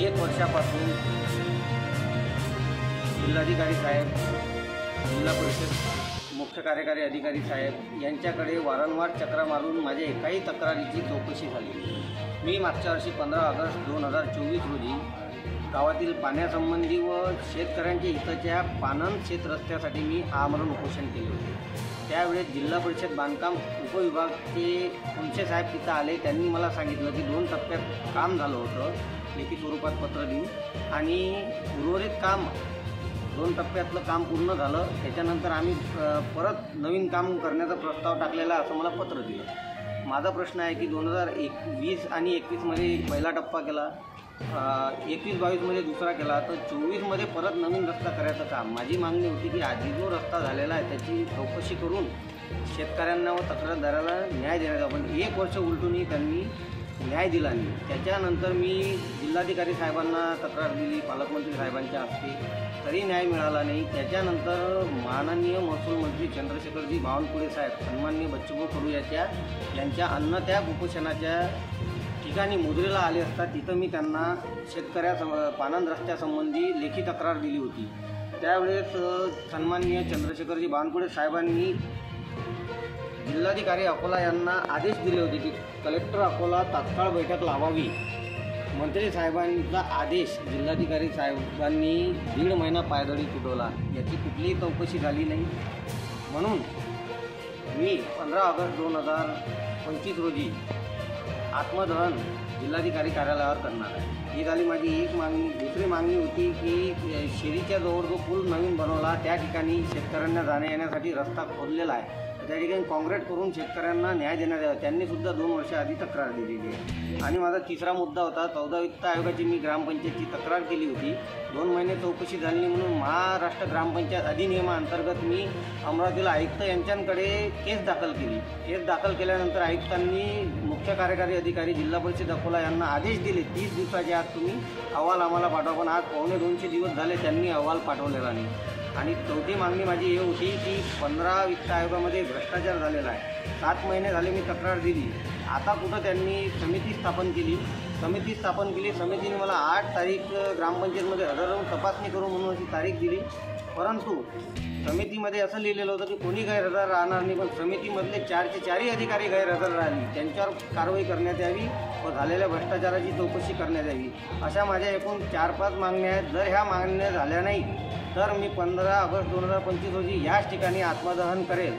एक वर्षापासून जिल्हाधिकारी साहेब, जिल्हा परिषद मुख्य कार्यकारी अधिकारी साहेब यांच्याकडे वारंवार चक्रा मारून माझ्या एकाही तक्रारीची चौकशी झाली। मी मागच्या वर्षी 15 ऑगस्ट 2024 रोजी गावातील पाण्यासंबंधी व शेतकऱ्यांच्या हिताच्या पानंद शेत रस्त्यासाठी मी आमरण उपोषण केले होते। त्यावेळेस जिल्हा परिषद बांधकाम उपविभागाचे खुंचे साहेब तिथं आले। त्यांनी मला सांगितलं की 2 टप्प्यात काम झालं होतं, लेखी स्वरूपात पत्र देऊन, आणि उर्वरित काम 2 टप्प्यातलं काम पूर्ण झालं। त्याच्यानंतर आम्ही परत नवीन काम करण्याचा प्रस्ताव टाकलेला असं मला पत्र दिलं। माझा प्रश्न आहे की 2020 आणि 21मध्ये पहिला टप्पा केला, 21-22मध्ये दुसरा केला, तर 24मध्ये परत नवीन रस्ता करायचं काम। माझी मागणी होती की आधी जो रस्ता झालेला आहे त्याची चौकशी करून शेतकऱ्यांना व तक्रारदाराला न्याय देण्याचा, पण 1 वर्ष उलटूनही त्यांनी न्याय दिला नाही। त्याच्यानंतर मी जिल्हाधिकारी साहेबांना तक्रार दिली, पालकमंत्री साहेबांच्या हस्ते, तरी न्याय मिळाला नाही। त्याच्यानंतर माननीय महसूल मंत्री चंद्रशेखरजी बावनकुळे साहेब, सन्माननीय बच्चूभाऊ कडू यांच्या अन्नत्याग उपोषणाच्या ठिकाणी मुद्रेला आले असता तिथं मी त्यांना पानंद रस्त्यासंबंधी लेखी तक्रार दिली होती। त्यावेळेस सन्माननीय चंद्रशेखरजी बावनकुळे साहेबांनी जिल्हाधिकारी अकोला यांना आदेश दिले होते की कलेक्टर अकोला तात्काळ बैठक लावावी। मंत्री साहेबांचा आदेश जिल्हाधिकारी साहेबांनी 1.5 महिना पायदळी तुटवला, याची कुठलीही चौकशी झाली नाही। म्हणून मी 15 ऑगस्ट 2025 रोजी आत्मदहन जिल्हाधिकारी कार्यालयावर करणार आहे। ही झाली माझी एक मागणी। दुसरी मागणी होती की शेरीच्या जवळ जो पूल नवीन बनवला त्या ठिकाणी शेतकऱ्यांना जाण्या येण्यासाठी रस्ता खोदलेला आहे, त्या ठिकाणी काँक्रीट करून शेतकऱ्यांना न्याय देण्यात यावा, त्यांनी सुद्धा 2 वर्ष आधी तक्रार दिलेली आहे। आणि माझा तिसरा मुद्दा होता 14 वित्त आयोगाची मी ग्रामपंचायतची तक्रार केली होती, 2 महिने चौकशी झाली नाही म्हणून महाराष्ट्र ग्रामपंचायत अधिनियमाअंतर्गत मी अमरावतीला आयुक्त यांच्याकडे केस दाखल केली। केस दाखल केल्यानंतर आयुक्तांनी मुख्य कार्यकारी अधिकारी जिल्हा परिषद अकोला यांना आदेश दिले 30 दिवसाच्या आत तुम्ही अहवाल आम्हाला पाठवा, पण आज 250 दिवस झाले त्यांनी अहवाल पाठवलेला नाही। आणि चौथी मागणी माझी हे होती की 15 वित्त आयोगामध्ये भ्रष्टाचार झालेला आहे। 7 महिने झाले मी तक्रार दिली, आता कुठं त्यांनी समिती स्थापन केली। समितीने मला 8 तारीख ग्रामपंचायतमध्ये हजर राहून तपासणी करू म्हणून अशी तारीख दिली, परंतु समितीमध्ये असं लिहिलेलं होतं की कोणी गैरहजर राहणार नाही, पण समितीमधले 4चे 4ही अधिकारी गैरहजर राहिले, त्यांच्यावर कारवाई करण्यात यावी व झालेल्या भ्रष्टाचाराची चौकशी करण्यात यावी। अशा माझ्या एकूण 4-5 मागण्या आहेत। जर ह्या मागण्या झाल्या नाही तर मी 15 ऑगस्ट 2025 रोजी याच ठिकाणी आत्मदहन करेल।